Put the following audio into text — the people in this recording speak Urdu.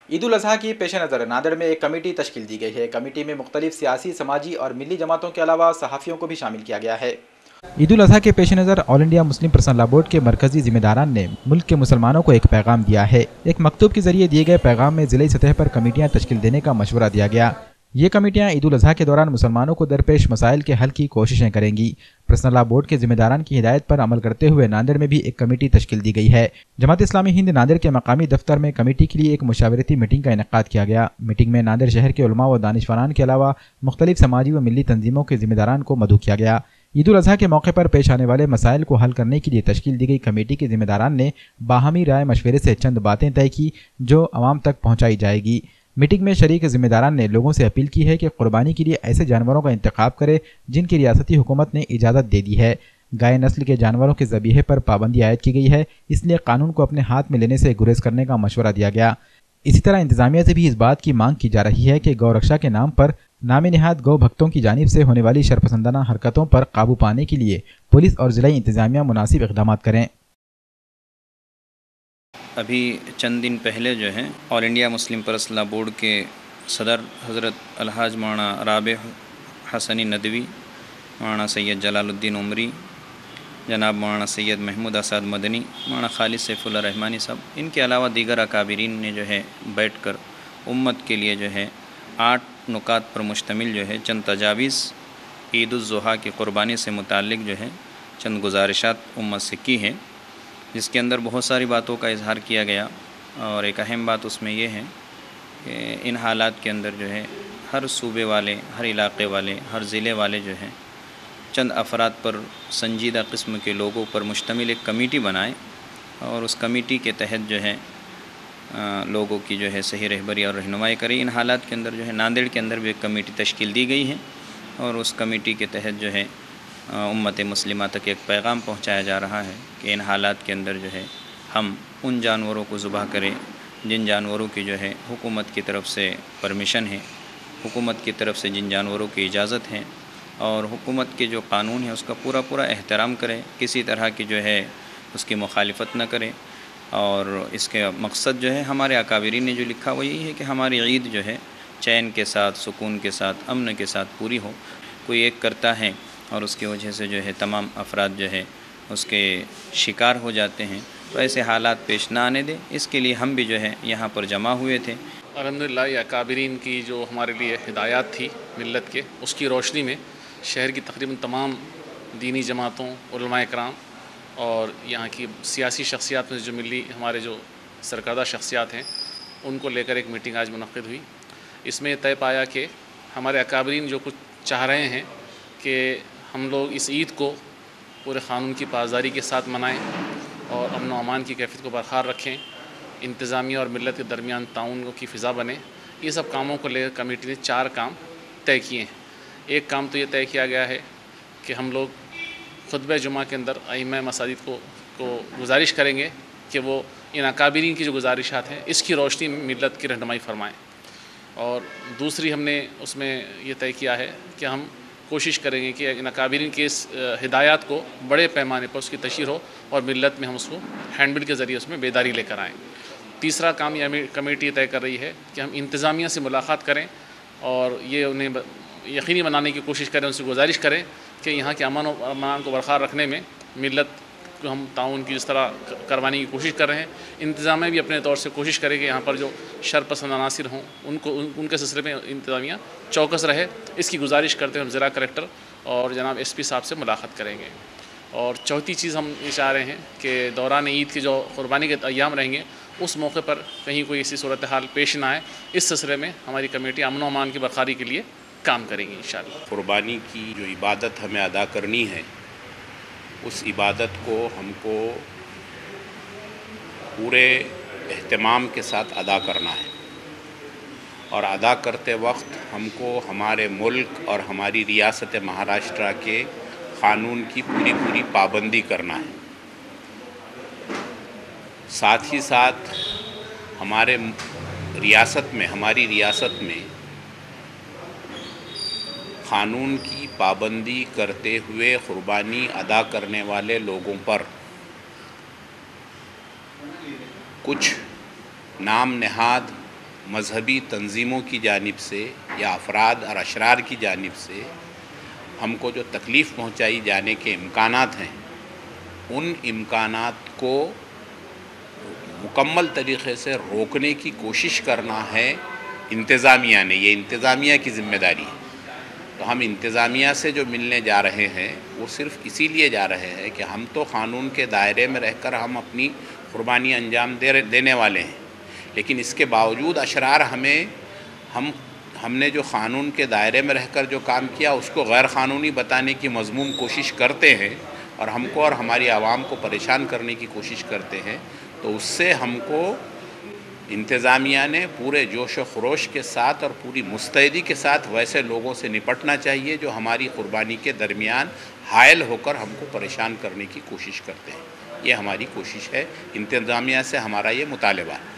عید الاضحیٰ کی پیش نظر ناندیڑ میں ایک کمیٹی تشکیل دی گئی ہے۔ کمیٹی میں مختلف سیاسی، سماجی اور ملی جماعتوں کے علاوہ صحافیوں کو بھی شامل کیا گیا ہے۔ عید الاضحیٰ کے پیش نظر آل انڈیا مسلم پرسنل لا بورڈ کے مرکزی ذمہ داران نے ملک کے مسلمانوں کو ایک پیغام دیا ہے۔ ایک مکتوب کے ذریعے دیے گئے پیغام میں ضلعی سطح پر کمیٹیاں تشکیل دینے کا مشورہ دیا گیا۔ یہ کمیٹیاں عید الاضحیٰ کے دوران مسلمانوں کو درپیش مسائل کے حل کی کوششیں کریں گی۔ پرسنل لا بورڈ کے ذمہ داران کی ہدایت پر عمل کرتے ہوئے ناندیڑ میں بھی ایک کمیٹی تشکیل دی گئی ہے۔ جماعت اسلامی ہند ناندیڑ کے مقامی دفتر میں کمیٹی کے لیے ایک مشاورتی میٹنگ کا انعقاد کیا گیا۔ میٹنگ میں ناندیڑ شہر کے علماء و دانشوران کے علاوہ مختلف سماجی و ملی تنظیموں کے ذمہ داران کو مدعو کیا گیا۔ عید الاضحیٰ کے موقع پر پیش آنے والے مسائل کو حل کرنے کے لیے تشکیل دی گئی کمیٹی کے ذمہ داران نے باہمی رائے مشورے سے چند باتیں طے کی جو عوام تک پہنچائی جائے گی۔ میٹنگ میں شریک ذمہ داران نے لوگوں سے اپیل کی ہے کہ قربانی کے لیے ایسے جانوروں کا انتخاب کرے جن کی ریاستی حکومت نے اجازت دے دی ہے۔ گائے نسل کے جانوروں کے ذبیحے پر پابندی عائد کی گئی ہے، اس لیے قانون کو اپنے ہاتھ میں لینے سے گریز کرنے کا مشورہ دیا گیا۔ اسی طرح انتظامیہ سے بھی اس بات کی مانگ کی جا رہی ہے کہ گو رکشا کے نام پر نام نہاد گو بھکتوں کی جانب سے ہونے والی شرپسندانہ حرکتوں پر قابو پانے کے لیے پولیس اور ضلعی انتظامیہ مناسب اقدامات کریں۔ ابھی چند دن پہلے جو ہے آل انڈیا مسلم پرسنل لا بورڈ کے صدر حضرت الحاج مولانا رابع حسنی ندوی، مولانا سید جلال الدین عمری، جناب مولانا سید محمود اسد مدنی، مولانا خالد سیف اللہ رحمانی صاحب، ان کے علاوہ دیگر اکابرین نے جو ہے بیٹھ کر امت کے لیے جو ہے 8 نکات پر مشتمل جو ہے چند تجاویز عید الاضحیٰ کی قربانی سے متعلق جو ہے چند گزارشات امت سے کی ہیں، جس کے اندر بہت ساری باتوں کا اظہار کیا گیا، اور ایک اہم بات اس میں یہ ہے کہ ان حالات کے اندر جو ہے ہر صوبے والے، ہر علاقے والے، ہر ضلع والے جو ہیں چند افراد پر، سنجیدہ قسم کے لوگوں پر مشتمل ایک کمیٹی بنائیں، اور اس کمیٹی کے تحت جو ہے لوگوں کی جو ہے صحیح رہبری اور رہنمائی کریں۔ ان حالات کے اندر جو ہے ناندیڑ کے اندر بھی ایک کمیٹی تشکیل دی گئی ہے، اور اس کمیٹی کے تحت جو ہے امت مسلمہ تک ایک پیغام پہنچایا جا رہا ہے کہ ان حالات کے اندر جو ہے ہم ان جانوروں کو ذبح کریں جن جانوروں کی جو ہے حکومت کی طرف سے پرمیشن ہے، حکومت کی طرف سے جن جانوروں کی اجازت ہے، اور حکومت کے جو قانون ہے اس کا پورا احترام کریں، کسی طرح کی جو ہے اس کی مخالفت نہ کریں۔ اور اس کے مقصد جو ہے ہمارے اکابرین نے جو لکھا وہ یہی ہے کہ ہماری عید جو ہے چین کے ساتھ، سکون کے ساتھ، امن کے ساتھ پوری ہو۔ کوئی ایک کرتا ہے اور اس کی وجہ سے جو ہے تمام افراد جو ہے اس کے شکار ہو جاتے ہیں، تو ایسے حالات پیش نہ آنے دیں، اس کے لیے ہم بھی جو ہے یہاں پر جمع ہوئے تھے۔ الحمدللہ یہ اکابرین کی جو ہمارے لیے ہدایات تھی ملت کے، اس کی روشنی میں شہر کی تقریباً تمام دینی جماعتوں، علماء کرام اور یہاں کی سیاسی شخصیات میں جو ملی ہمارے جو سرکردہ شخصیات ہیں ان کو لے کر ایک میٹنگ آج منعقد ہوئی۔ اس میں طے پایا کہ ہمارے اکابرین جو کچھ چاہ رہے ہیں کہ ہم لوگ اس عید کو پورے قانون کی پاسداری کے ساتھ منائیں اور امن و امان کی کیفیت کو برقرار رکھیں، انتظامیہ اور ملت کے درمیان تعاون کی فضا بنے۔ یہ سب کاموں کو لے کر کمیٹی نے 4 کام طے کیے ہیں۔ ایک کام تو یہ طے کیا گیا ہے کہ ہم لوگ خطبہ جمعہ کے اندر ائمہ مساجد کو گزارش کریں گے کہ وہ ان اکابرین کی جو گزارشات ہیں اس کی روشنی میں ملت کی رہنمائی فرمائیں۔ اور دوسری ہم نے اس میں یہ طے کیا ہے کہ ہم کوشش کریں گے کہ ان اکابرین کی اس ہدایات کو بڑے پیمانے پر اس کی تشہیر ہو اور ملت میں ہم اس کو ہینڈ بل کے ذریعے اس میں بیداری لے کر آئیں۔ تیسرا کام یہ کمیٹی طے کر رہی ہے کہ ہم انتظامیہ سے ملاقات کریں اور یہ انہیں یقینی بنانے کی کوشش کریں، ان سے گزارش کریں کہ یہاں کے امن و امان کو برقرار رکھنے میں ملت کو ہم تعاون کی جس طرح کروانے کی کوشش کر رہے ہیں، انتظامیہ بھی اپنے طور سے کوشش کرے کہ یہاں پر جو شر پسند عناصر ہوں ان کے سلسلے میں انتظامیہ چوکس رہے۔ اس کی گزارش کرتے ہوئے ہم ضلع کلکٹر اور جناب ایس پی صاحب سے ملاقات کریں گے۔ اور چوتھی چیز ہم یہ چاہ رہے ہیں کہ دوران عید کی جو قربانی کے ایام رہیں گے اس موقع پر کہیں کوئی ایسی صورتحال پیش نہ آئے، اس سلسلے میں ہماری کمیٹی امن و امان کی برقراری کے لیے کام کریں گی انشاءاللہ۔ قربانی کی جو عبادت ہمیں ادا کرنی ہے اس عبادت کو ہم کو پورے اہتمام کے ساتھ ادا کرنا ہے، اور ادا کرتے وقت ہم کو ہمارے ملک اور ہماری ریاست مہاراشٹرا کے قانون کی پوری پابندی کرنا ہے۔ ساتھ ہی ساتھ ہماری ریاست میں قانون کی پابندی کرتے ہوئے قربانی ادا کرنے والے لوگوں پر کچھ نام نہاد مذہبی تنظیموں کی جانب سے یا افراد اور اشرار کی جانب سے ہم کو جو تکلیف پہنچائی جانے کے امکانات ہیں، ان امکانات کو مکمل طریقے سے روکنے کی کوشش کرنا ہے انتظامیہ نے. یہ انتظامیہ کی ذمہ داری ہے. تو ہم انتظامیہ سے جو ملنے جا رہے ہیں وہ صرف اسی لیے جا رہے ہیں کہ ہم تو قانون کے دائرے میں رہ کر ہم اپنی قربانی انجام دینے والے ہیں، لیکن اس کے باوجود اشرار ہم نے جو قانون کے دائرے میں رہ کر جو کام کیا اس کو غیر قانونی بتانے کی مذموم کوشش کرتے ہیں اور ہم کو اور ہماری عوام کو پریشان کرنے کی کوشش کرتے ہیں. تو اس سے ہم کو انتظامیہ نے پورے جوش و خروش کے ساتھ اور پوری مستعدی کے ساتھ ویسے لوگوں سے نپٹنا چاہیے جو ہماری قربانی کے درمیان حائل ہو کر ہم کو پریشان کرنے کی کوشش کرتے ہیں. یہ ہماری کوشش ہے، انتظامیہ سے ہمارا یہ مطالبہ ہے.